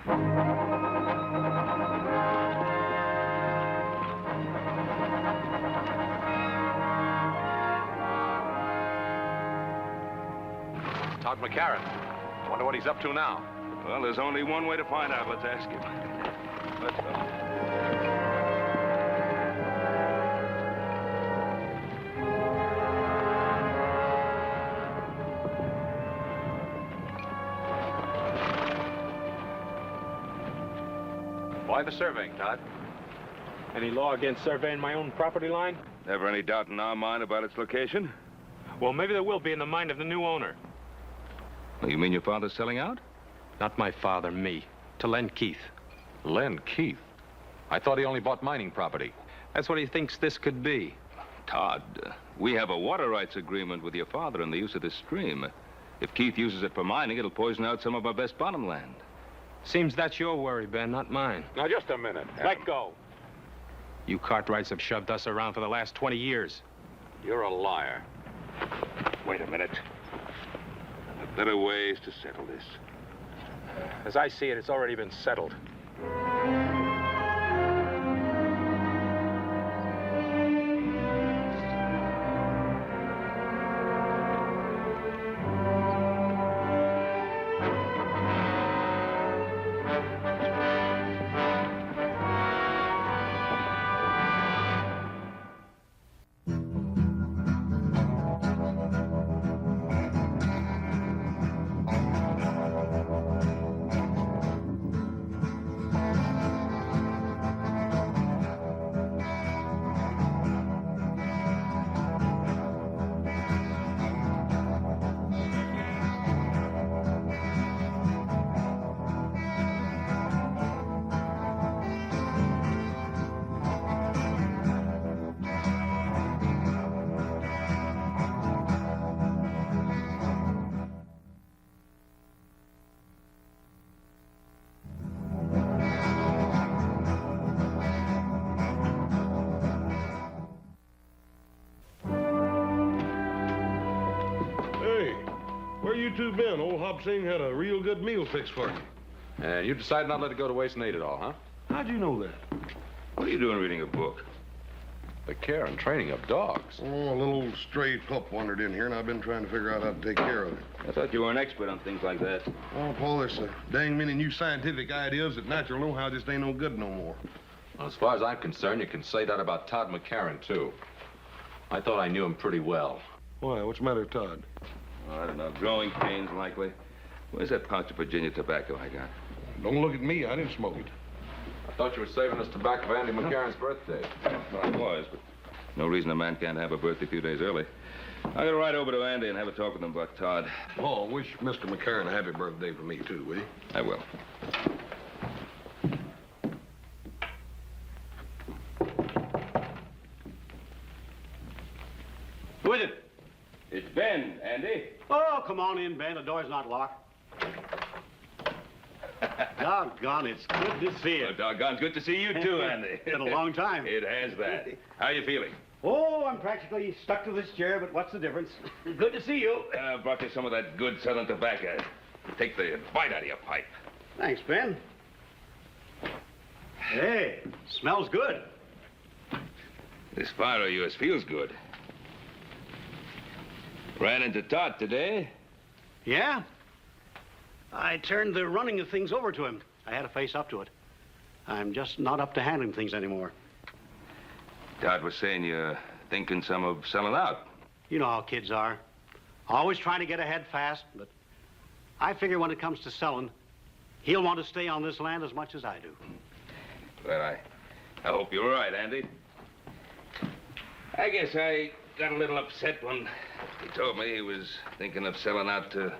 Todd McCarran. Wonder what he's up to now. Well, there's only one way to find out. Let's ask him. Let's go. Why the surveying, Todd? Any law against surveying my own property line? Never any doubt in our mind about its location? Well, maybe there will be in the mind of the new owner. You mean your father's selling out? Not my father, me. To Len Keith. Len Keith? I thought he only bought mining property. That's what he thinks this could be. Todd, we have a water rights agreement with your father on the use of this stream. If Keith uses it for mining, it'll poison out some of our best bottom land. Seems that's your worry, Ben, not mine. Now, just a minute. Let go. You Cartwrights have shoved us around for the last 20 years. You're a liar. Wait a minute. There are better ways to settle this. As I see it, it's already been settled. Where you two been? Old Hop Sing had a real good meal fixed for you. And you decided not to let it go to waste and ate it all, huh? How'd you know that? What are you doing reading a book? The care and training of dogs. Oh, a little old stray pup wandered in here, and I've been trying to figure out how to take care of it. I thought you were an expert on things like that. Oh, Paul, there's a dang many new scientific ideas that natural know-how just ain't no good no more. Well, as far as I'm concerned, you can say that about Todd McCarran, too. I thought I knew him pretty well. Why? What's the matter with Todd? Oh, I don't know. Growing pains, likely. Where's that pouch of Virginia tobacco I got? Don't look at me. I didn't smoke it. I thought you were saving us tobacco for Andy McCarran's birthday. Well, I was, but no reason a man can't have a birthday a few days early. I'm going to ride over to Andy and have a talk with him about Todd. Oh, wish Mr. McCarran a happy birthday for me, too, will you? I will. Who is it? It's Ben, Andy. Oh, come on in, Ben. The door's not locked. Doggone, it's good to see you. Oh, doggone, good to see you too, Andy. It's been a long time. It has that. How you feeling? Oh, I'm practically stuck to this chair, but what's the difference? Good to see you. Brought you some of that good southern tobacco. Take the bite out of your pipe. Thanks, Ben. Hey, smells good. This fire of yours feels good. Ran into Todd today. Yeah? I turned the running of things over to him. I had to face up to it. I'm just not up to handling things anymore. Todd was saying you're thinking some of selling out. You know how kids are. Always trying to get ahead fast, but I figure when it comes to selling, he'll want to stay on this land as much as I do. Well, I hope you're right, Andy. I guess I got a little upset when he told me he was thinking of selling out to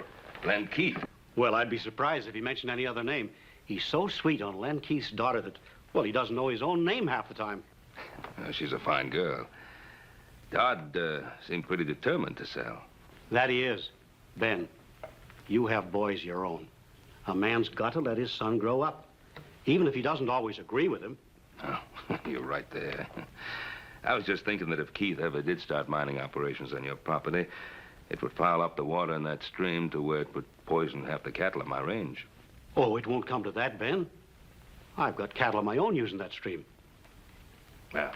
Len Keith. Well, I'd be surprised if he mentioned any other name. He's so sweet on Len Keith's daughter that, well, he doesn't know his own name half the time. She's a fine girl. Todd seemed pretty determined to sell. That he is. Ben, you have boys your own. A man's got to let his son grow up, even if he doesn't always agree with him. Oh, you're right there. I was just thinking that if Keith ever did start mining operations on your property, it would foul up the water in that stream to where it would poison half the cattle on my range. Oh, it won't come to that, Ben. I've got cattle of my own using that stream. Well,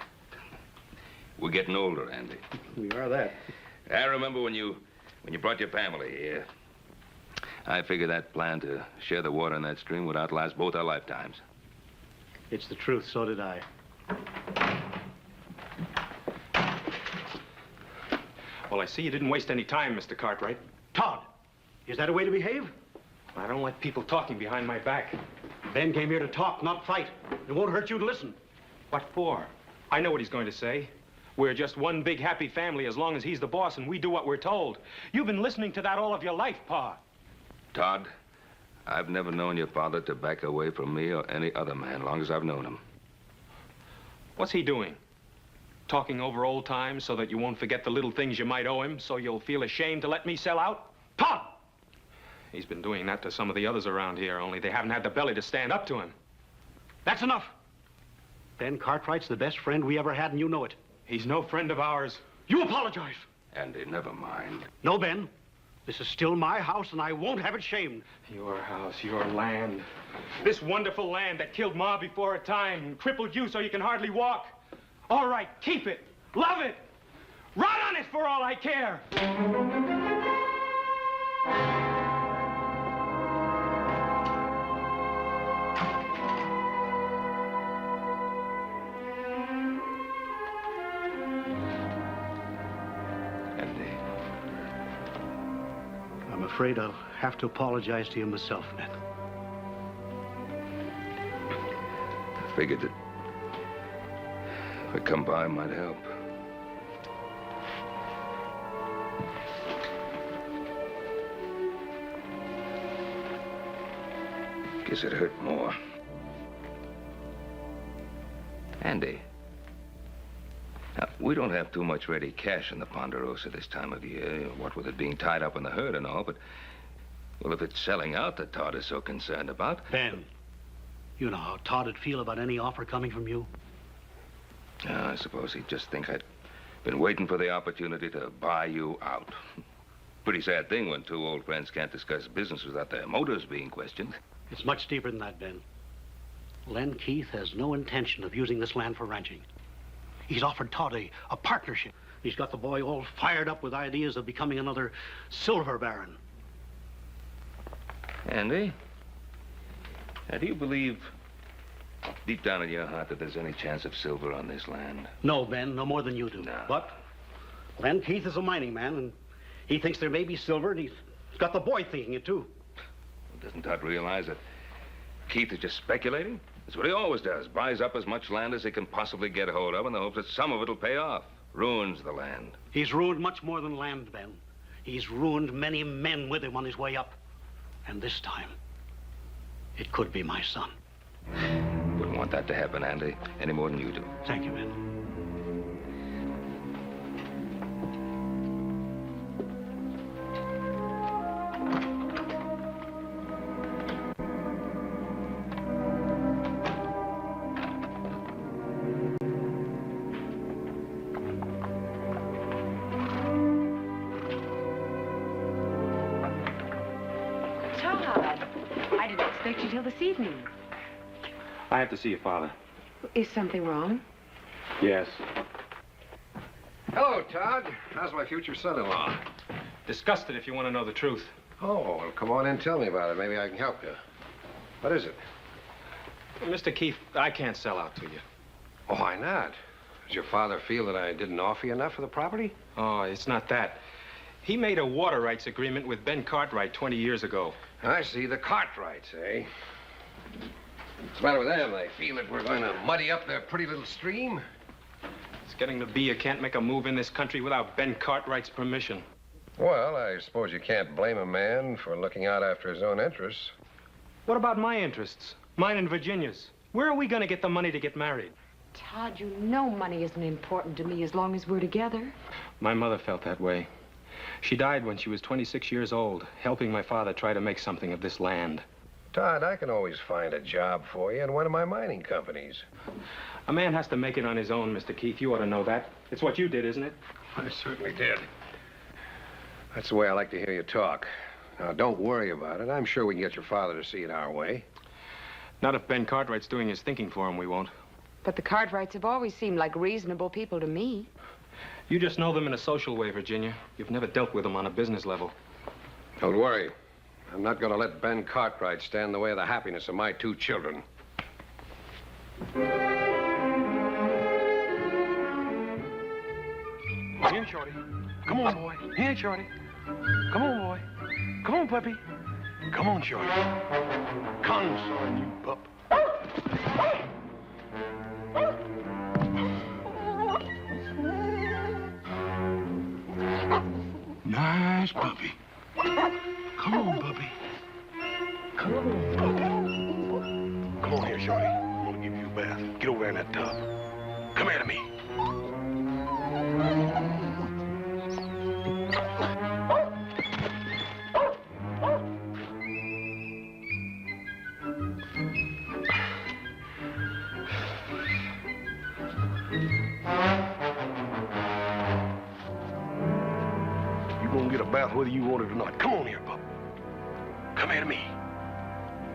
we're getting older, Andy. We are that. I remember when you brought your family here. I figured that plan to share the water in that stream would outlast both our lifetimes. It's the truth, so did I. Well, I see you didn't waste any time, Mr. Cartwright. Todd, is that a way to behave? I don't like people talking behind my back. Ben came here to talk, not fight. It won't hurt you to listen. What for? I know what he's going to say. We're just one big happy family as long as he's the boss and we do what we're told. You've been listening to that all of your life, Pa. Todd, I've never known your father to back away from me or any other man, long as I've known him. What's he doing? Talking over old times so that you won't forget the little things you might owe him, so you'll feel ashamed to let me sell out? Todd! He's been doing that to some of the others around here, only they haven't had the belly to stand up to him. That's enough. Ben Cartwright's the best friend we ever had, and you know it. He's no friend of ours. You apologize. Andy, never mind. No, Ben. This is still my house, and I won't have it shamed. Your house, your land. This wonderful land that killed Ma before her time and crippled you so you can hardly walk. All right, keep it. Love it. Run on it for all I care. I'm afraid I'll have to apologize to you myself, Ben. I figured that if I come by, it might help. Guess it hurt more. Andy. Now, we don't have too much ready cash in the Ponderosa this time of year, what with it being tied up in the herd and all, but, well, if it's selling out that Todd is so concerned about... Ben, you know how Todd would feel about any offer coming from you? I suppose he'd just think I'd been waiting for the opportunity to buy you out. Pretty sad thing when two old friends can't discuss business without their motives being questioned. It's much deeper than that, Ben. Len Keith has no intention of using this land for ranching. He's offered Todd a partnership. He's got the boy all fired up with ideas of becoming another silver baron. Andy, now do you believe deep down in your heart that there's any chance of silver on this land? No, Ben, no more than you do. No. But Len Keith is a mining man, and he thinks there may be silver, and he's got the boy thinking it, too. Doesn't Todd realize that Keith is just speculating? That's what he always does. Buys up as much land as he can possibly get hold of in the hopes that some of it'll pay off. Ruins the land. He's ruined much more than land, Ben. He's ruined many men with him on his way up. And this time, it could be my son. Wouldn't want that to happen, Andy, any more than you do. Thank you, Ben. Till this evening. I have to see your father. Is something wrong? Yes. Hello, Todd. How's my future son-in-law? Disgusted if you want to know the truth. Oh, well, come on in, tell me about it. Maybe I can help you. What is it? Mr. Keith, I can't sell out to you. Oh, why not? Does your father feel that I didn't offer you enough for the property? Oh, it's not that. He made a water rights agreement with Ben Cartwright 20 years ago. I see. The Cartwrights, eh? What's the matter with them? They feel that we're going to muddy up their pretty little stream? It's getting to be you can't make a move in this country without Ben Cartwright's permission. Well, I suppose you can't blame a man for looking out after his own interests. What about my interests? Mine and Virginia's. Where are we going to get the money to get married? Todd, you know money isn't important to me as long as we're together. My mother felt that way. She died when she was 26 years old, helping my father try to make something of this land. Todd, I can always find a job for you in one of my mining companies. A man has to make it on his own, Mr. Keith. You ought to know that. It's what you did, isn't it? I certainly did. That's the way I like to hear you talk. Now, don't worry about it. I'm sure we can get your father to see it our way. Not if Ben Cartwright's doing his thinking for him, we won't. But the Cartwrights have always seemed like reasonable people to me. You just know them in a social way, Virginia. You've never dealt with them on a business level. Don't worry. I'm not going to let Ben Cartwright stand in the way of the happiness of my 2 children. Here, Shorty. Come on, boy. Here, Shorty. Come on, boy. Come on, puppy. Come on, Shorty. Come, son, you pup. Nice puppy. Come on, puppy. Come on, puppy. Come on here, Shorty. I'm gonna give you a bath. Get over there in that tub. Come here to me. Get a bath whether you want it or not. Come on here, pup. Come here to me.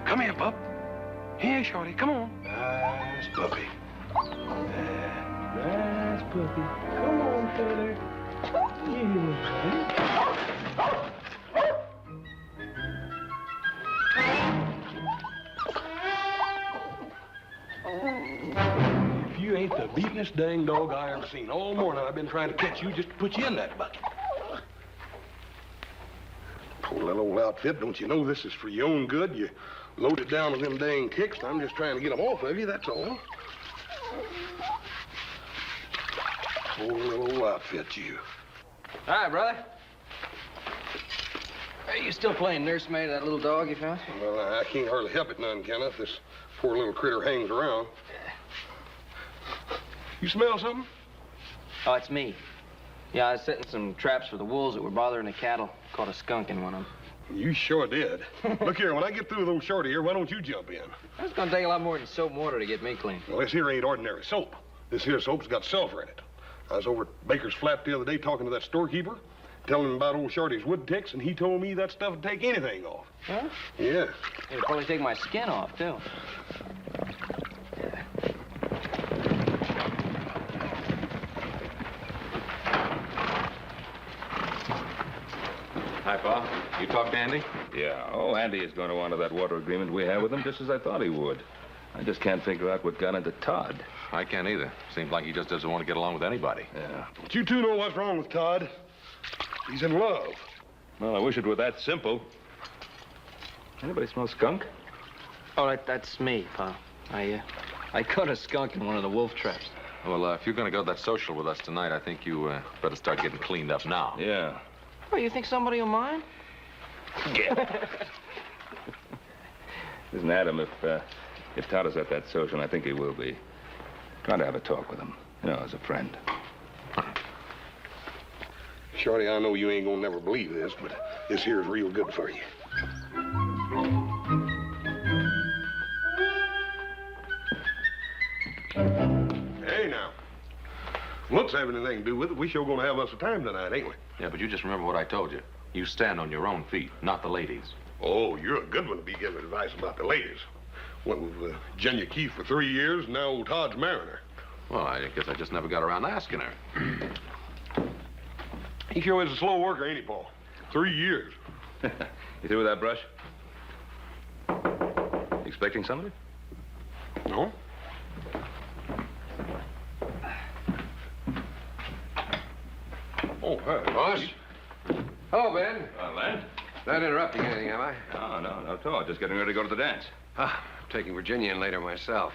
Come here, pup. Here, Shorty. Come on. Nice puppy. Nice puppy. Come on, feather. If you ain't the beatin'est dang dog I ever seen. All morning I've been trying to catch you just to put you in that bucket. Poor little old outfit, don't you know this is for your own good? You load it down with them dang kicks, and I'm just trying to get them off of you, that's all. Poor little old outfit, you. Hi, brother. Are you still playing nursemaid to that little dog you found? Well, I can't hardly help it none, Kenneth. This poor little critter hangs around. You smell something? Oh, it's me. Yeah, I was setting some traps for the wolves that were bothering the cattle. Caught a skunk in one of them. You sure did. Look here, when I get through with old Shorty here, why don't you jump in? It's gonna take a lot more than soap and water to get me clean. Well, this here ain't ordinary soap. This here soap's got sulfur in it. I was over at Baker's Flat the other day talking to that storekeeper, telling him about old Shorty's wood ticks, and he told me that stuff would take anything off. Huh? Yeah. It'll probably take my skin off, too. Hi, Pa. You talked to Andy? Yeah. Oh, Andy is going to honor that water agreement we have with him, just as I thought he would. I just can't figure out what got into Todd. I can't either. Seems like he just doesn't want to get along with anybody. Yeah. But you two know what's wrong with Todd. He's in love. Well, I wish it were that simple. Anybody smell skunk? Oh, that's me, Pa. I caught a skunk in one of the wolf traps. Well, if you're going to go to that social with us tonight, I think you better start getting cleaned up now. Yeah. Oh, you think somebody will mind? Yeah. Listen, Adam, if Todd is at that social, and I think he will be, try to have a talk with him, you know, as a friend. Shorty, I know you ain't gonna never believe this, but this here is real good for you. Hey, now. Looks have anything to do with it. We sure gonna have us a time tonight, ain't we? Yeah, but you just remember what I told you. You stand on your own feet, not the ladies. Oh, you're a good one to be giving advice about the ladies. Went with Jenny Keith for 3 years, and now old Todd's marrying her. Well, I guess I just never got around to asking her. He sure is a slow worker, ain't he, Paul? 3 years. You through with that brush? Expecting somebody? No? Oh, hi. Boss? Hello, Ben. Len? Not interrupting anything, am I? No, not at all. Just getting ready to go to the dance. Ah, I'm taking Virginia in later myself.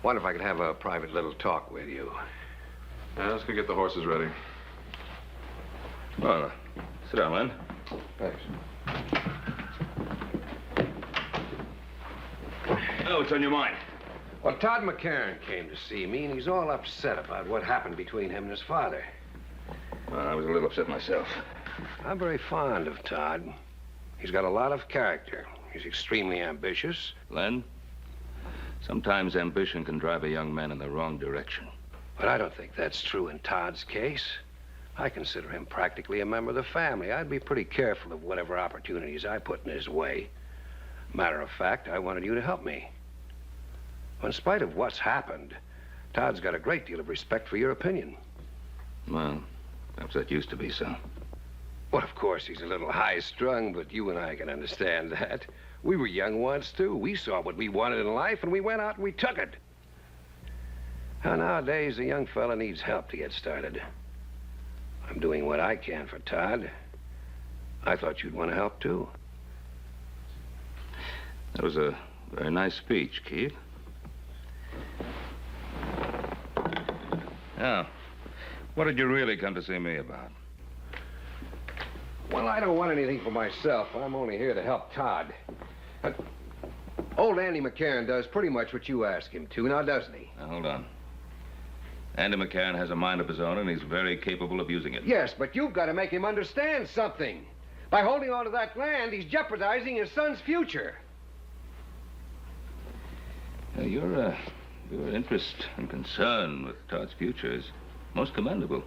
Wonder if I could have a private little talk with you. Let's go get the horses ready. Well, sit down, Len. Thanks. Oh, what's on your mind? Well, Todd McCarran came to see me, and he's all upset about what happened between him and his father. Well, I was a little upset myself. I'm very fond of Todd. He's got a lot of character. He's extremely ambitious. Len, sometimes ambition can drive a young man in the wrong direction. But I don't think that's true in Todd's case. I consider him practically a member of the family. I'd be pretty careful of whatever opportunities I put in his way. Matter of fact, I wanted you to help me. In spite of what's happened, Todd's got a great deal of respect for your opinion. Well, perhaps that used to be so. Well, of course, he's a little high-strung, but you and I can understand that. We were young once, too. We saw what we wanted in life, and we went out and we took it. Now, nowadays, a young fella needs help to get started. I'm doing what I can for Todd. I thought you'd want to help, too. That was a very nice speech, Keith. Now, what did you really come to see me about? Well, I don't want anything for myself. I'm only here to help Todd. Old Andy McCarran does pretty much what you ask him to, now doesn't he? Now, hold on. Andy McCarran has a mind of his own, and he's very capable of using it. Yes, but you've got to make him understand something. By holding on to that land, he's jeopardizing his son's future. Now, your interest and concern with Todd's future is most commendable.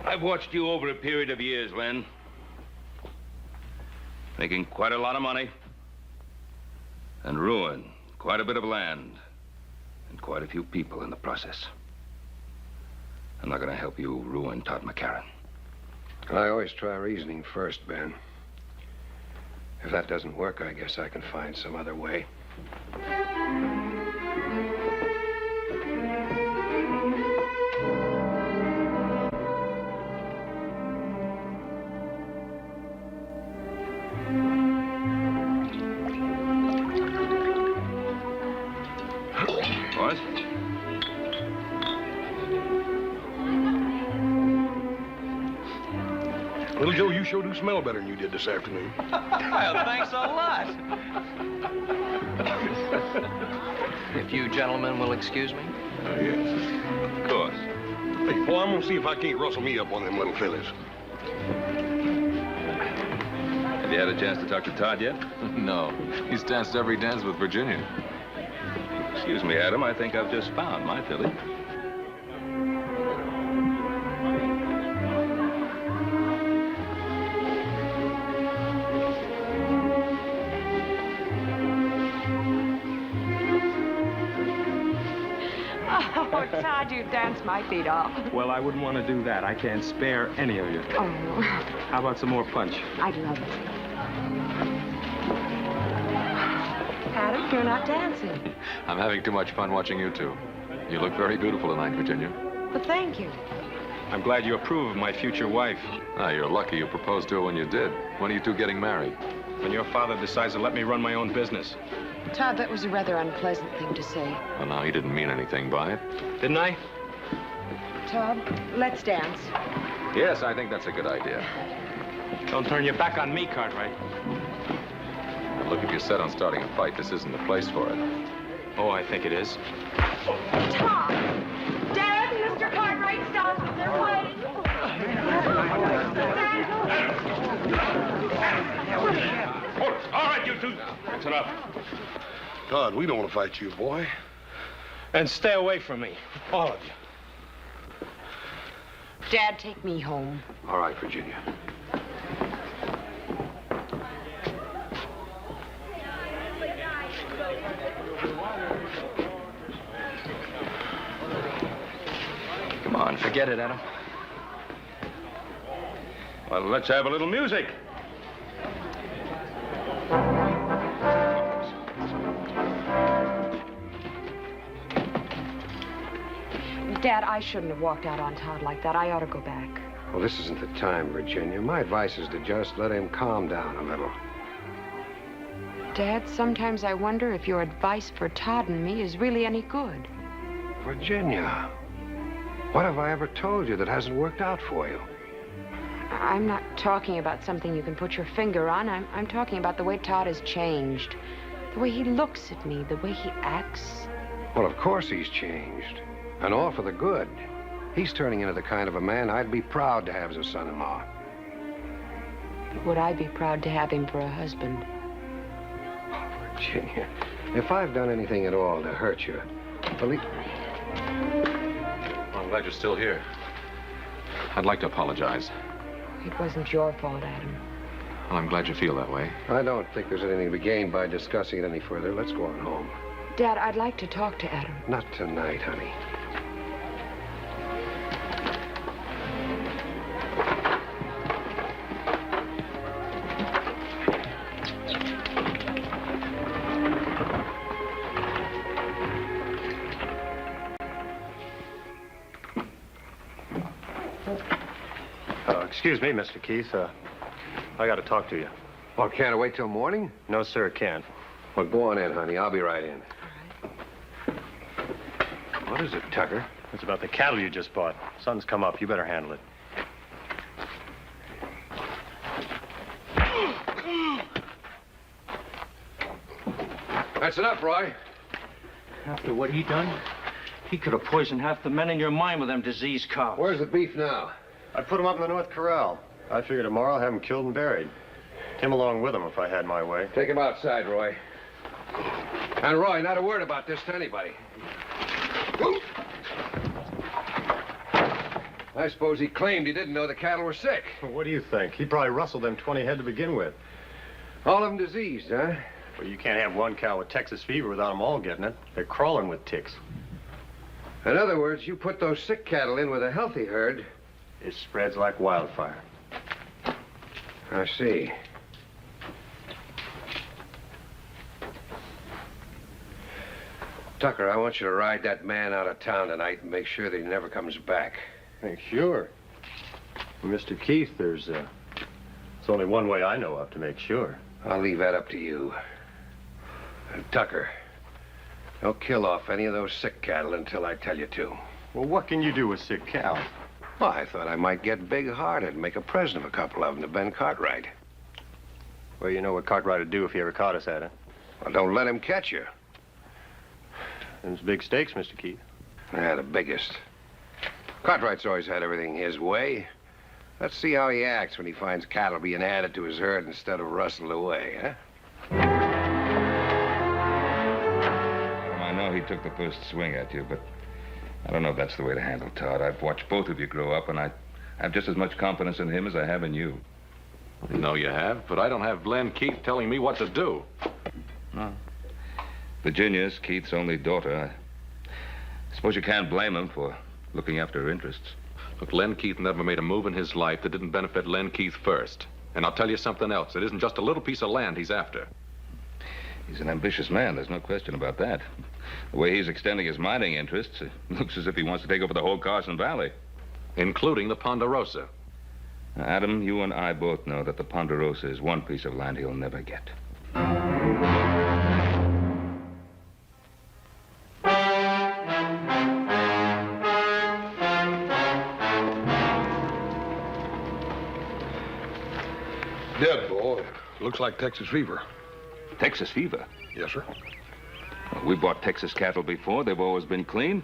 I've watched you over a period of years, Len. Making quite a lot of money. And ruin quite a bit of land. And quite a few people in the process. I'm not going to help you ruin Todd McCarran. I always try reasoning first, Ben. If that doesn't work, I guess I can find some other way. Boys? Little Joe, you sure do smell better than you did this afternoon. Well, thanks a lot. If you gentlemen will excuse me. Yes. Of course. Hey, boy, I'm gonna see if I can't rustle me up one of them little fellas. Have you had a chance to talk to Todd yet? No. He's danced every dance with Virginia. Excuse me, Adam. I think I've just found my filly. Oh, Todd, you danced my feet off. Well, I wouldn't want to do that. I can't spare any of you. Oh, How about some more punch? I'd love it. Adam, you're not dancing. I'm having too much fun watching you two. You look very beautiful tonight, Virginia. But thank you. I'm glad you approve of my future wife. Ah, you're lucky you proposed to her when you did. When are you two getting married? When your father decides to let me run my own business. Todd, that was a rather unpleasant thing to say. Well, now, he didn't mean anything by it. Didn't I? Todd, let's dance. Yes, I think that's a good idea. Don't turn your back on me, Cartwright. And look, if you're set on starting a fight, this isn't the place for it. Oh, I think it is. Todd! Dad, Mr. Cartwright, stop. They're fighting. All right, you two. That's enough. Todd, we don't want to fight you, boy. And stay away from me, all of you. Dad, take me home. All right, Virginia. Come on, Forget it, Adam. Well, let's have a little music. Dad, I shouldn't have walked out on Todd like that. I ought to go back. Well, this isn't the time, Virginia. My advice is to just let him calm down a little. Dad, sometimes I wonder if your advice for Todd and me is really any good. Virginia, what have I ever told you that hasn't worked out for you? I'm not talking about something you can put your finger on. I'm talking about the way Todd has changed. The way he looks at me, the way he acts. Well, of course he's changed. And all for the good. He's turning into the kind of a man I'd be proud to have as a son-in-law. Would I be proud to have him for a husband? Virginia, if I've done anything at all to hurt you, believe... Well, I'm glad you're still here. I'd like to apologize. It wasn't your fault, Adam. Well, I'm glad you feel that way. I don't think there's anything to be gained by discussing it any further. Let's go on home. Dad, I'd like to talk to Adam. Not tonight, honey. Excuse me, Mr. Keith. I got to talk to you. Well, can't I wait till morning? No, sir, it can't. Well, go on in, honey. I'll be right in. What is it, Tucker? It's about the cattle you just bought. Sun's come up. You better handle it. That's enough, Roy. After what he done, he could have poisoned half the men in your mine with them diseased cows. Where's the beef now? I put him up in the North Corral. I figure tomorrow I'll have him killed and buried. Him along with him if I had my way. Take him outside, Roy. And Roy, not a word about this to anybody. I suppose he claimed he didn't know the cattle were sick. Well, what do you think? He probably rustled them 20 head to begin with. All of them diseased, huh? Well, you can't have one cow with Texas fever without them all getting it. They're crawling with ticks. In other words, you put those sick cattle in with a healthy herd. It spreads like wildfire. I see. Tucker, I want you to ride that man out of town tonight and make sure that he never comes back. Hey, sure. Well, Mr. Keith, there's only one way I know of to make sure. I'll leave that up to you. Tucker, don't kill off any of those sick cattle until I tell you to. Well, what can you do with sick cows? Well, I thought I might get big-hearted and make a present of a couple of them to Ben Cartwright. Well, you know what Cartwright would do if he ever caught us at it. Well, don't let him catch you. Them's big stakes, Mr. Keith. Yeah, the biggest. Cartwright's always had everything his way. Let's see how he acts when he finds cattle being added to his herd instead of rustled away, huh? I know he took the first swing at you, but I don't know if that's the way to handle Todd. I've watched both of you grow up, and I have just as much confidence in him as I have in you. No, you have, but I don't have Len Keith telling me what to do. No. Virginia's Keith's only daughter. I suppose you can't blame him for looking after her interests. Look, Len Keith never made a move in his life that didn't benefit Len Keith first. And I'll tell you something else. It isn't just a little piece of land he's after. He's an ambitious man. There's no question about that. The way he's extending his mining interests, it looks as if he wants to take over the whole Carson Valley. Including the Ponderosa. Now, Adam, you and I both know that the Ponderosa is one piece of land he'll never get. Dead, boy. Looks like Texas fever. Texas fever? Yes, sir. Well, we bought Texas cattle before. They've always been clean.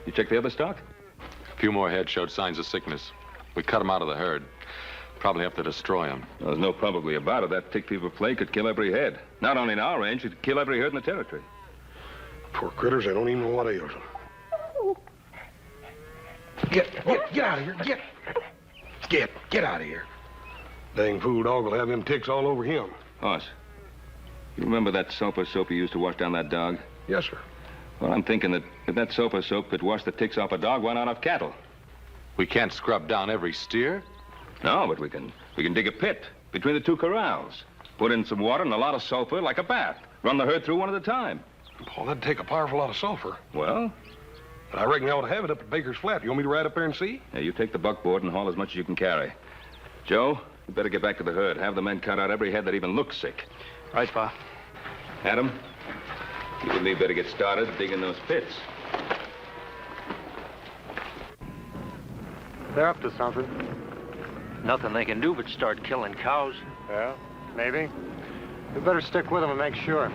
You check the other stock? A few more heads showed signs of sickness. We cut them out of the herd. Probably have to destroy them. Well, there's no probably about it. That tick fever plague could kill every head. Not only in our range, it could kill every herd in the territory. Poor critters, they don't even know what ails them. Get out of here. Get out of here. Dang fool dog will have them ticks all over him. Hoss, you remember that soap you used to wash down that dog? Yes, sir. Well, I'm thinking that if that soap could wash the ticks off a dog, why not off cattle? We can't scrub down every steer. No, but we can dig a pit between the two corrals. Put in some water and a lot of sulfur like a bath. Run the herd through one at a time. Well, that'd take a powerful lot of sulfur. Well? But I reckon I ought to have it up at Baker's Flat. You want me to ride up there and see? Yeah, you take the buckboard and haul as much as you can carry. Joe, you better get back to the herd. Have the men cut out every head that even looks sick. Right, Pa. Adam, you and me better get started digging those pits. They're up to something. Nothing they can do but start killing cows. Yeah, maybe. We better stick with them and make sure.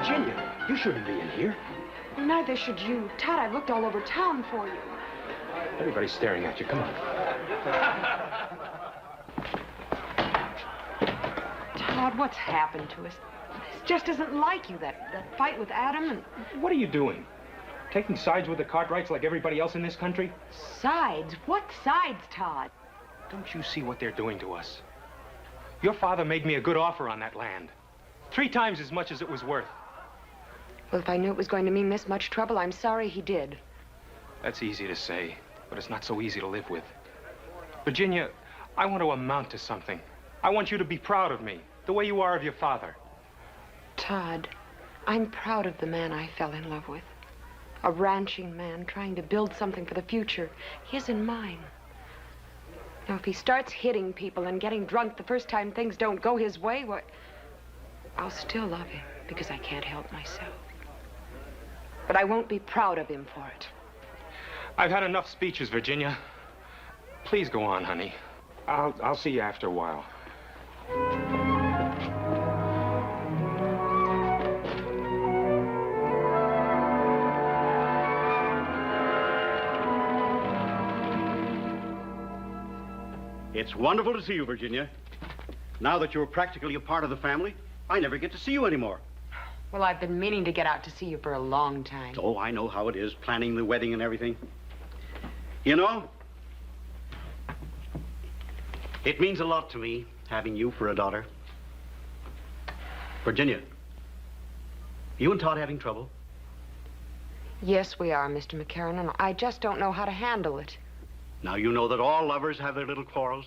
Virginia, you shouldn't be in here. Neither should you. Todd, I've looked all over town for you. Everybody's staring at you. Come on. Todd, what's happened to us? This just isn't like you, that fight with Adam and... What are you doing? Taking sides with the Cartwrights like everybody else in this country? Sides? What sides, Todd? Don't you see what they're doing to us? Your father made me a good offer on that land. 3 times as much as it was worth. Well, if I knew it was going to mean this much trouble, I'm sorry he did. That's easy to say, but it's not so easy to live with. Virginia, I want to amount to something. I want you to be proud of me, the way you are of your father. Todd, I'm proud of the man I fell in love with. A ranching man trying to build something for the future, his and mine. Now, if he starts hitting people and getting drunk the first time things don't go his way, well, I'll still love him because I can't help myself. But I won't be proud of him for it. I've had enough speeches, Virginia. Please go on, honey. I'll see you after a while. It's wonderful to see you, Virginia. Now that you're practically a part of the family, I never get to see you anymore. Well, I've been meaning to get out to see you for a long time. Oh, I know how it is, planning the wedding and everything. You know, it means a lot to me, having you for a daughter. Virginia, you and Todd having trouble? Yes, we are, Mr. McCarran, and I just don't know how to handle it. Now, you know that all lovers have their little quarrels.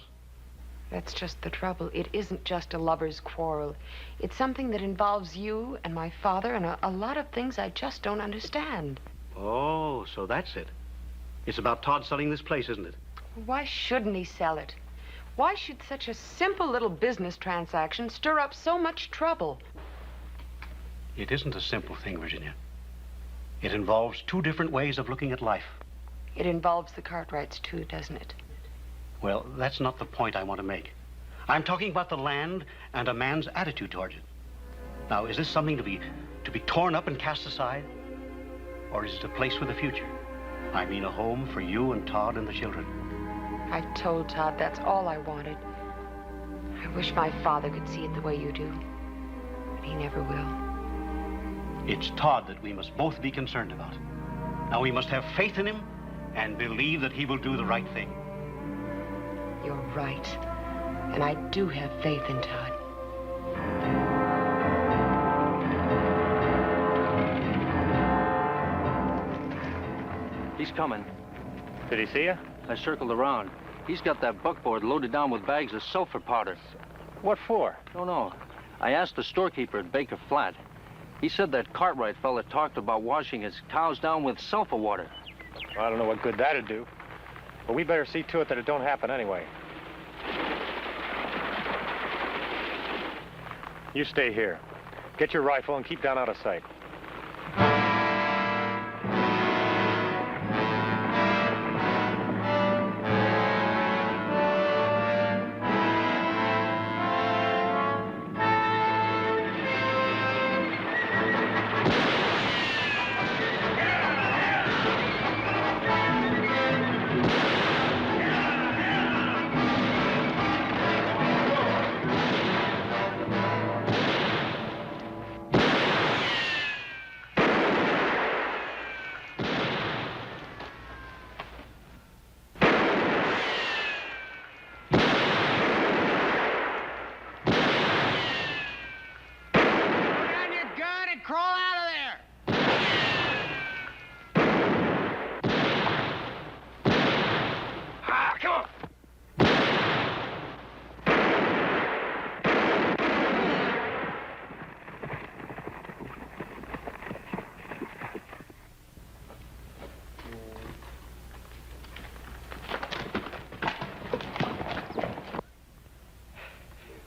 That's just the trouble. It isn't just a lover's quarrel. It's something that involves you and my father and a lot of things I just don't understand. Oh, so that's it. It's about Todd selling this place, isn't it? Why shouldn't he sell it? Why should such a simple little business transaction stir up so much trouble? It isn't a simple thing, Virginia. It involves 2 different ways of looking at life. It involves the Cartwrights, too, doesn't it? Well, that's not the point I want to make. I'm talking about the land and a man's attitude towards it. Now, is this something to be torn up and cast aside? Or is it a place for the future? I mean, a home for you and Todd and the children. I told Todd that's all I wanted. I wish my father could see it the way you do. But he never will. It's Todd that we must both be concerned about. Now, we must have faith in him and believe that he will do the right thing. You're right. And I do have faith in Todd. He's coming. Did he see you? I circled around. He's got that buckboard loaded down with bags of sulfur powder. What for? Don't know. I asked the storekeeper at Baker Flat. He said that Cartwright fella talked about washing his cows down with sulfur water. Well, I don't know what good that'd do. But we better see to it that it don't happen anyway. You stay here. Get your rifle and keep down out of sight.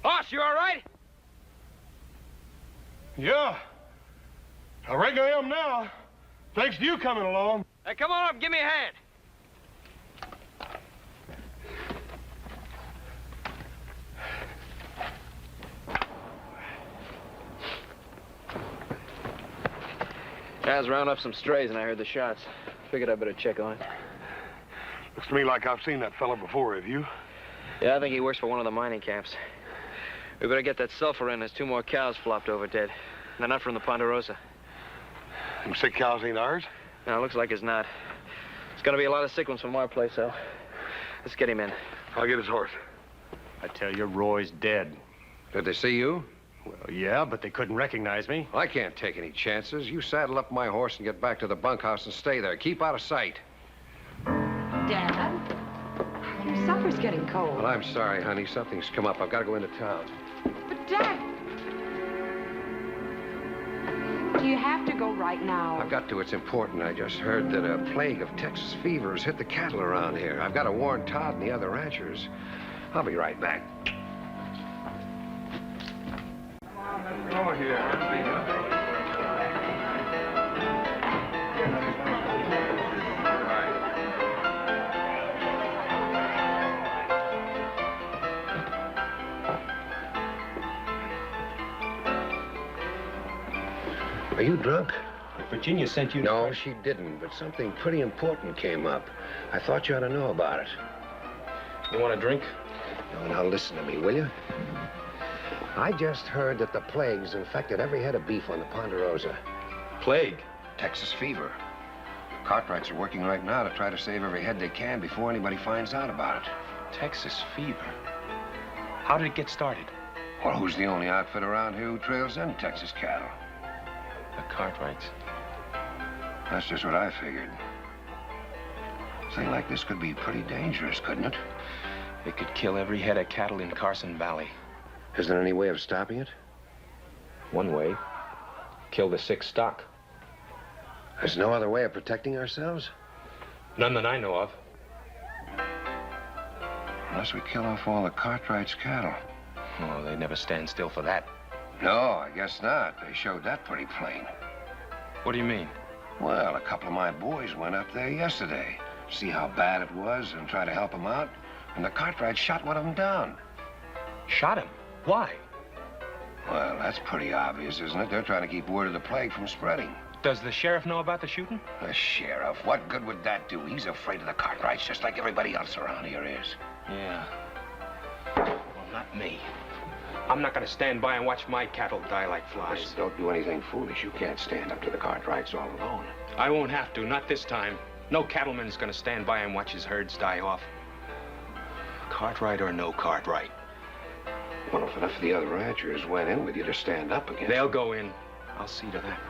Boss, you all right? Yeah. I reckon I am now. Thanks to you coming along. Hey, come on up, give me a hand. Guys round up some strays and I heard the shots. Figured I'd better check on it. Looks to me like I've seen that fella before, have you? Yeah, I think he works for one of the mining camps. We better get that sulfur in. There's 2 more cows flopped over dead. They're not from the Ponderosa. Them sick cows ain't ours? No, it looks like it's not. It's gonna be a lot of sick ones from our place, though. Let's get him in. I'll get his horse. I tell you, Roy's dead. Did they see you? Well, yeah, but they couldn't recognize me. I can't take any chances. You saddle up my horse and get back to the bunkhouse and stay there. Keep out of sight. Dad, your supper's getting cold. Well, I'm sorry, honey. Something's come up. I've got to go into town. But, Dad, do you have to go right now? I've got to. It's important. I just heard that a plague of Texas fever has hit the cattle around here. I've got to warn Todd and the other ranchers. I'll be right back. Come on here. Are you drunk? Virginia sent you to... No, she didn't, but something pretty important came up. I thought you ought to know about it. You want a drink? No, now listen to me, will you? I just heard that the plague's infected every head of beef on the Ponderosa. Plague? Texas fever. Cartwrights are working right now to try to save every head they can before anybody finds out about it. Texas fever? How did it get started? Well, who's the only outfit around here who trails in Texas cattle? The Cartwrights. That's just what I figured. A thing like this could be pretty dangerous, couldn't it? It could kill every head of cattle in Carson Valley. Is there any way of stopping it? One way. Kill the sick stock. There's no other way of protecting ourselves? None that I know of. Unless we kill off all the Cartwrights' cattle. Oh, they never stand still for that. No, I guess not. They showed that pretty plain. What do you mean? Well, a couple of my boys went up there yesterday. See how bad it was and try to help them out. And the Cartwrights shot one of them down. Shot him? Why? Well, that's pretty obvious, isn't it? They're trying to keep word of the plague from spreading. Does the sheriff know about the shooting? The sheriff? What good would that do? He's afraid of the Cartwrights just like everybody else around here is. Yeah. Well, not me. I'm not going to stand by and watch my cattle die like flies. Just don't do anything foolish. You can't stand up to the Cartwrights all alone. I won't have to, not this time. No cattleman's going to stand by and watch his herds die off. Cartwright or no Cartwright. Well, if enough of the other ranchers went in with you to stand up against... They'll go in. I'll see to that.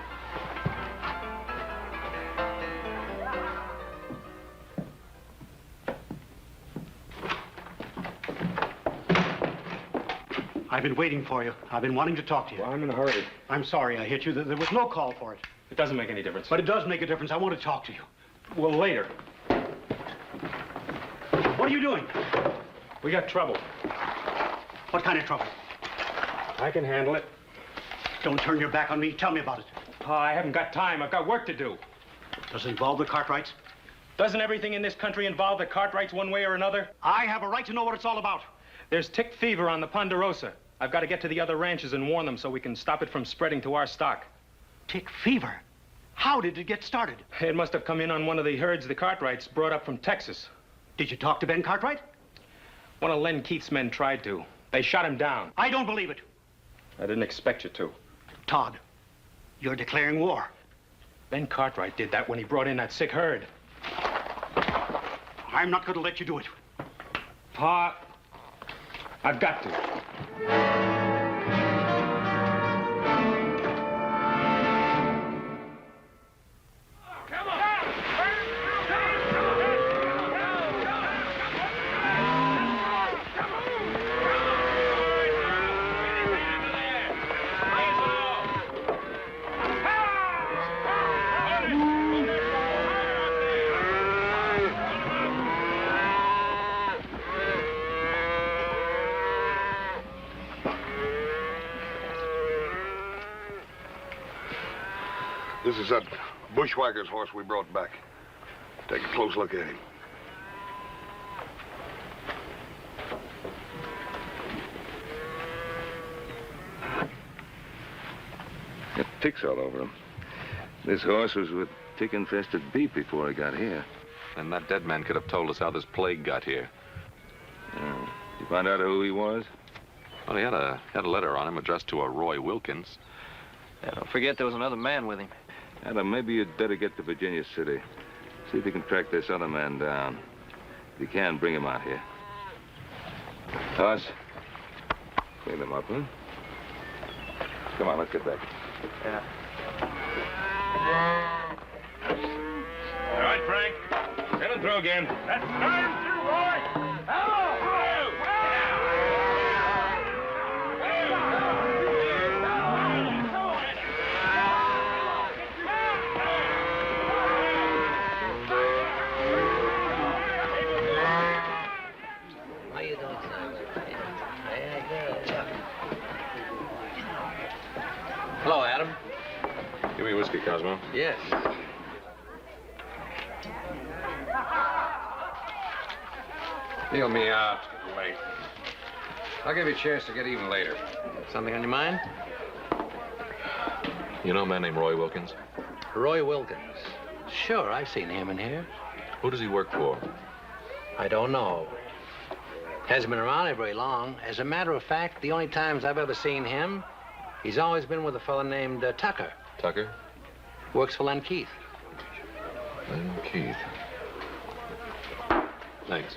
I've been waiting for you. I've been wanting to talk to you. Well, I'm in a hurry. I'm sorry I hit you. There was no call for it. It doesn't make any difference. But it does make a difference. I want to talk to you. Well, later. What are you doing? We got trouble. What kind of trouble? I can handle it. Don't turn your back on me. Tell me about it. Oh, I haven't got time. I've got work to do. Does it involve the Cartwrights? Doesn't everything in this country involve the Cartwrights one way or another? I have a right to know what it's all about. There's tick fever on the Ponderosa. I've got to get to the other ranches and warn them so we can stop it from spreading to our stock. Tick fever? How did it get started? It must have come in on one of the herds the Cartwrights brought up from Texas. Did you talk to Ben Cartwright? One of Len Keith's men tried to. They shot him down. I don't believe it. I didn't expect you to. Todd, you're declaring war. Ben Cartwright did that when he brought in that sick herd. I'm not going to let you do it. Pa, I've got to. This is that bushwhacker's horse we brought back. Take a close look at him. Got ticks all over him. This horse was with tick-infested beef before he got here. And that dead man could have told us how this plague got here. You find out who he was? Well, he had a letter on him addressed to a Roy Wilkins. Yeah, don't forget there was another man with him. Adam, maybe you'd better get to Virginia City. See if you can track this other man down. If you can, bring him out here. Toss. Clean him up, huh? Come on, let's get back. Yeah. All right, Frank. Send him through again. That's time through, Roy. Hello! Hello, Adam. Give me a whiskey, Cosmo. Yes. Deal me out. Late. I'll give you a chance to get even later. Something on your mind? You know a man named Roy Wilkins? Roy Wilkins. Sure, I've seen him in here. Who does he work for? I don't know. Hasn't been around very long. As a matter of fact, the only times I've ever seen him, he's always been with a fellow named Tucker. Tucker? Works for Len Keith. Len Keith. Thanks.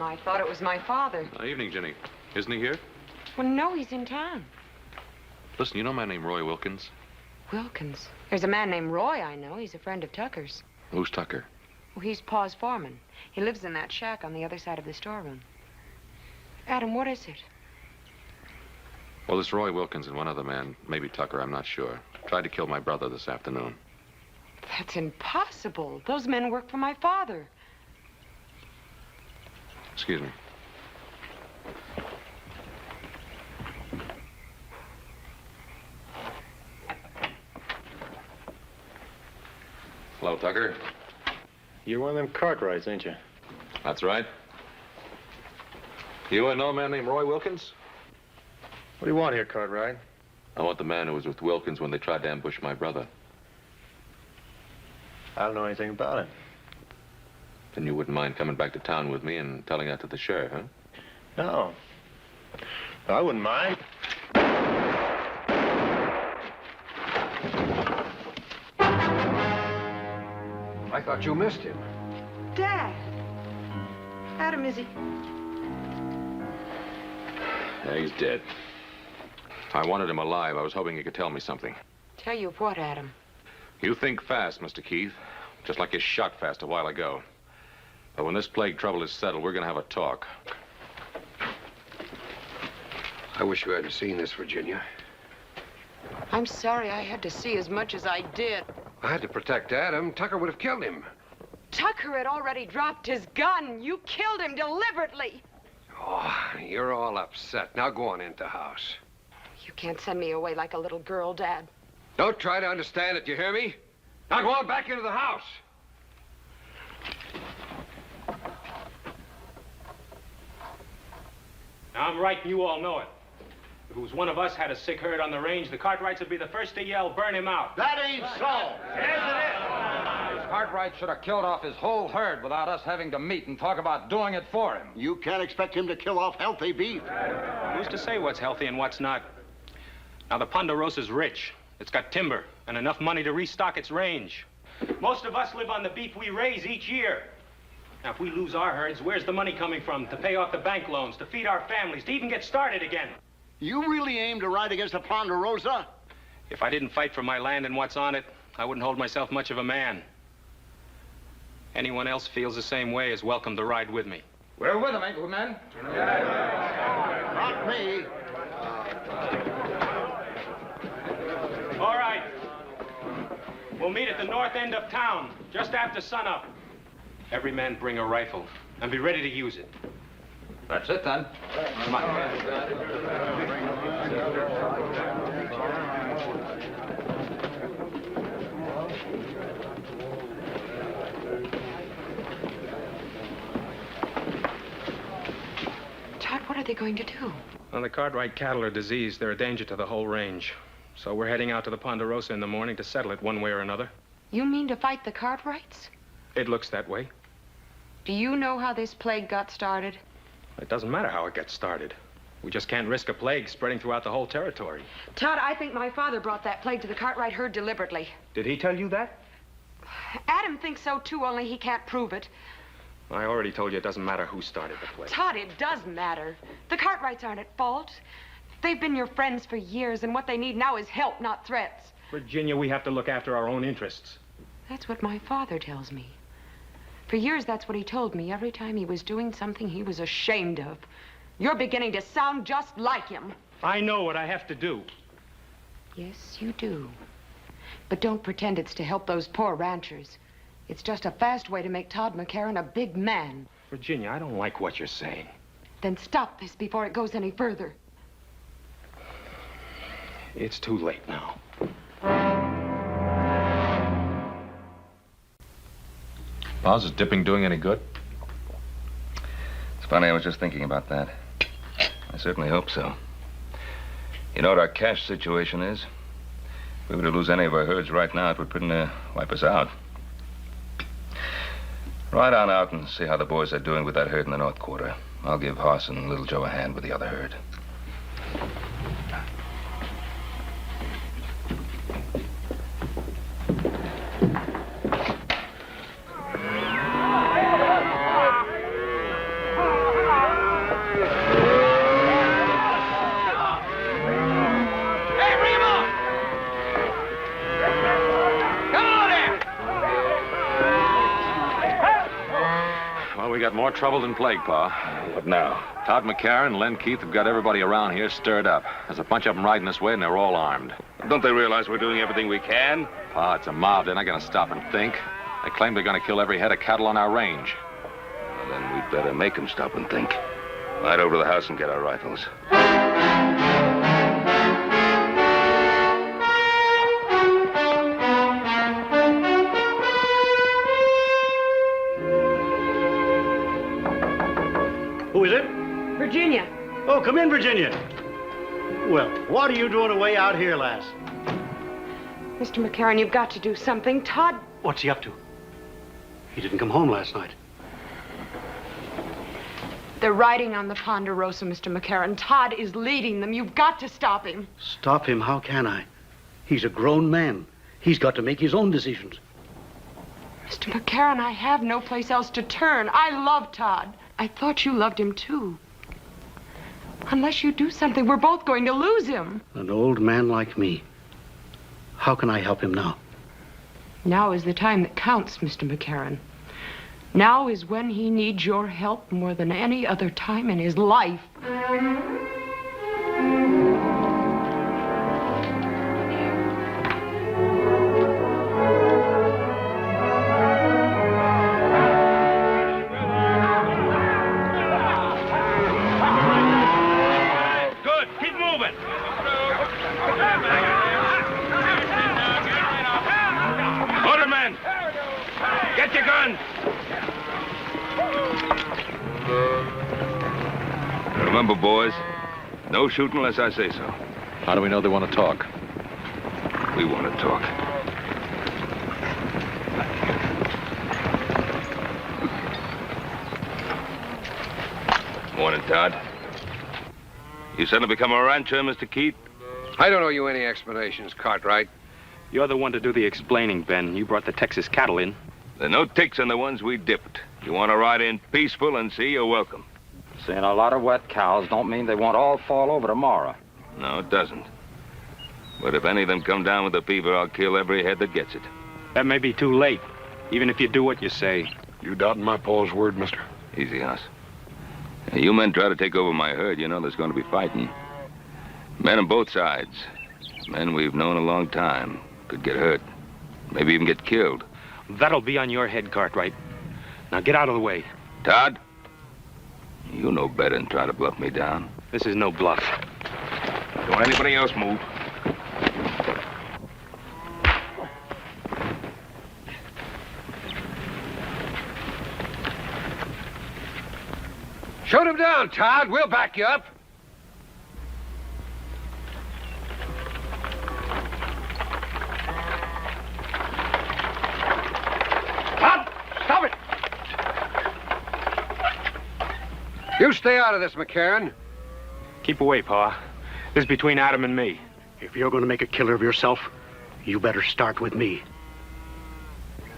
I thought it was my father. Evening, Jenny. Isn't he here? Well, no, he's in town. Listen, you know a man named Roy Wilkins? Wilkins? There's a man named Roy I know. He's a friend of Tucker's. Who's Tucker? Well, he's Pa's foreman. He lives in that shack on the other side of the storeroom. Adam, what is it? Well, this Roy Wilkins and one other man, maybe Tucker, I'm not sure, tried to kill my brother this afternoon. That's impossible. Those men work for my father. Excuse me. Hello, Tucker. You're one of them Cartwrights, ain't you? That's right. You know a man named Roy Wilkins? What do you want here, Cartwright? I want the man who was with Wilkins when they tried to ambush my brother. I don't know anything about it. Then you wouldn't mind coming back to town with me and telling that to the sheriff, huh? No. I wouldn't mind. I thought you missed him. Dad. Adam, is he? Yeah, he's dead. I wanted him alive. I was hoping he could tell me something. Tell you what, Adam? You think fast, Mr. Keith. Just like you shot fast a while ago. But when this plague trouble is settled, we're gonna have a talk. I wish you hadn't seen this, Virginia. I'm sorry I had to see as much as I did. I had to protect Adam. Tucker would have killed him. Tucker had already dropped his gun. You killed him deliberately. Oh, you're all upset. Now go on into the house. You can't send me away like a little girl, Dad. Don't try to understand it, you hear me? Now go on back into the house. Now, I'm right, and you all know it. If it was one of us had a sick herd on the range, the Cartwrights would be the first to yell, burn him out. That ain't so. Cartwright should have killed off his whole herd without us having to meet and talk about doing it for him. You can't expect him to kill off healthy beef. Who's to say what's healthy and what's not? Now, the Ponderosa's rich. It's got timber and enough money to restock its range. Most of us live on the beef we raise each year. Now, if we lose our herds, where's the money coming from to pay off the bank loans, to feed our families, to even get started again? You really aim to ride against the Ponderosa? If I didn't fight for my land and what's on it, I wouldn't hold myself much of a man. Anyone else feels the same way is welcome to ride with me. We're with him, ain't we, men? Not me. All right. We'll meet at the north end of town, just after sunup. Every man bring a rifle, and be ready to use it. That's it, then. Come on. Todd, what are they going to do? Well, the Cartwright cattle are diseased. They're a danger to the whole range. So we're heading out to the Ponderosa in the morning to settle it one way or another. You mean to fight the Cartwrights? It looks that way. Do you know how this plague got started? It doesn't matter how it gets started. We just can't risk a plague spreading throughout the whole territory. Todd, I think my father brought that plague to the Cartwright herd deliberately. Did he tell you that? Adam thinks so, too, only he can't prove it. I already told you it doesn't matter who started the plague. Todd, it does matter. The Cartwrights aren't at fault. They've been your friends for years, and what they need now is help, not threats. Virginia, we have to look after our own interests. That's what my father tells me. For years, that's what he told me every time he was doing something he was ashamed of. You're beginning to sound just like him. I know what I have to do. Yes, you do. But don't pretend it's to help those poor ranchers. It's just a fast way to make Todd McCarran a big man. Virginia, I don't like what you're saying. Then stop this before it goes any further. It's too late now. Boz, is dipping doing any good? It's funny, I was just thinking about that. I certainly hope so. You know what our cash situation is? If we were to lose any of our herds right now, it would pretty near wipe us out. Ride on out and see how the boys are doing with that herd in the North Quarter. I'll give Hoss and Little Joe a hand with the other herd. Got more trouble than plague, Pa. What now? Todd McCarran and Len Keith have got everybody around here stirred up. There's a bunch of them riding this way, and they're all armed. Don't they realize we're doing everything we can? Pa, it's a mob. They're not going to stop and think. They claim they're going to kill every head of cattle on our range. Well, then we'd better make them stop and think. Ride over to the house and get our rifles. Who is it? Virginia. Oh, come in, Virginia. Well, what are you doing away out here, lass? Mr. McCarran, you've got to do something. Todd... What's he up to? He didn't come home last night. They're riding on the Ponderosa, Mr. McCarran. Todd is leading them. You've got to stop him. Stop him? How can I? He's a grown man. He's got to make his own decisions. Mr. McCarran, I have no place else to turn. I love Todd. I thought you loved him, too. Unless you do something, we're both going to lose him. An old man like me. How can I help him now? Now is the time that counts, Mr. McCarran. Now is when he needs your help more than any other time in his life. Get your guns! Remember, boys, no shooting unless I say so. How do we know they want to talk? We want to talk. Morning, Todd. You suddenly become a rancher, Mr. Keith? I don't owe you any explanations, Cartwright. You're the one to do the explaining, Ben. You brought the Texas cattle in. There are no ticks on the ones we dipped. You want to ride in peaceful and see, you're welcome. Seeing a lot of wet cows don't mean they won't all fall over tomorrow. No, it doesn't. But if any of them come down with the fever, I'll kill every head that gets it. That may be too late, even if you do what you say. You doubting my Paul's word, mister? Easy, Hoss. You men try to take over my herd, you know there's going to be fighting. Men on both sides. Men we've known a long time. Could get hurt. Maybe even get killed. That'll be on your head, Cartwright. Now get out of the way. Todd? You know better than try to bluff me down. This is no bluff. Don't anybody else move. Shoot him down, Todd. We'll back you up. Todd, stop it! You stay out of this, McCarran. Keep away, Pa. This is between Adam and me. If you're going to make a killer of yourself, you better start with me.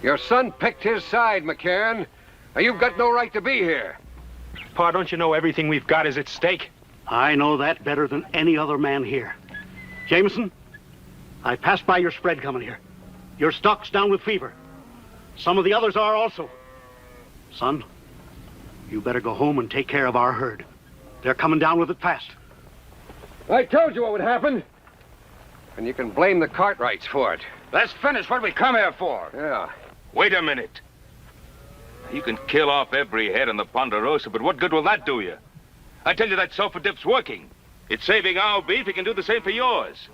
Your son picked his side, McCarran. Now, you've got no right to be here. Pa, don't you know everything we've got is at stake? I know that better than any other man here. Jameson, I passed by your spread coming here. Your stock's down with fever. Some of the others are also. Son, you better go home and take care of our herd. They're coming down with it fast. I told you what would happen. And you can blame the Cartwrights for it. Let's finish what we come here for. Yeah. Wait a minute. You can kill off every head on the Ponderosa, but what good will that do you? I tell you that sulfur dip's working. It's saving our beef. It can do the same for yours.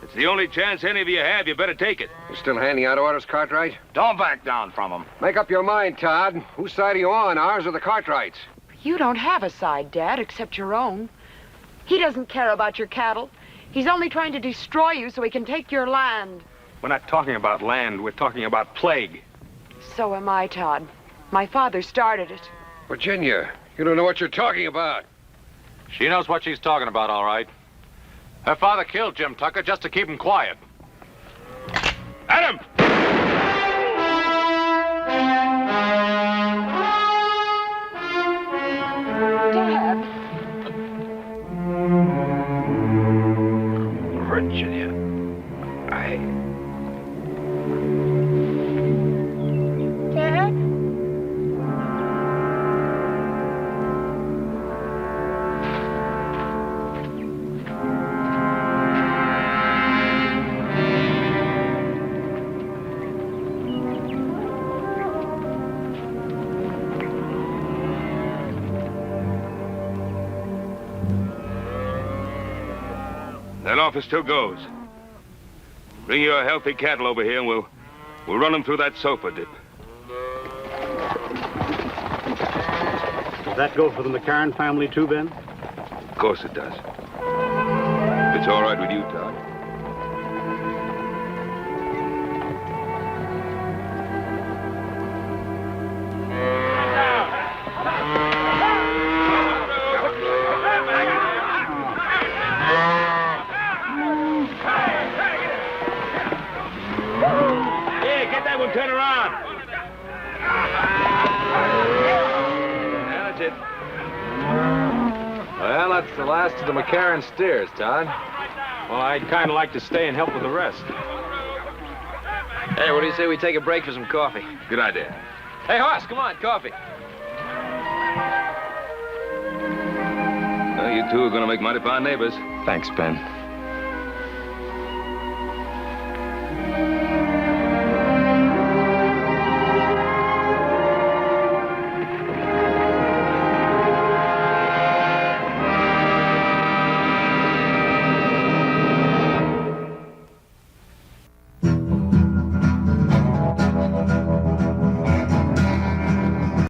It's the only chance any of you have. You better take it. You still handing out orders, Cartwright? Don't back down from them. Make up your mind, Todd. Whose side are you on, ours or the Cartwrights? You don't have a side, Dad, except your own. He doesn't care about your cattle. He's only trying to destroy you so he can take your land. We're not talking about land. We're talking about plague. So am I, Todd. My father started it. Virginia, you don't know what you're talking about. She knows what she's talking about, all right. Her father killed Jim Tucker just to keep him quiet. Adam! Dad. Virginia, Dad? That offer still goes. Bring your healthy cattle over here and we'll run them through that sulfur dip. Does that go for the McCarran family too, Ben? Of course it does. If it's all right with you, Todd. Turn around. That's it. Well, that's the last of the McCarran steers, Todd. Well, I'd kind of like to stay and help with the rest. Hey, what do you say we take a break for some coffee? Good idea. Hey, Hoss, come on, coffee. Well, you two are going to make mighty fine neighbors. Thanks, Ben.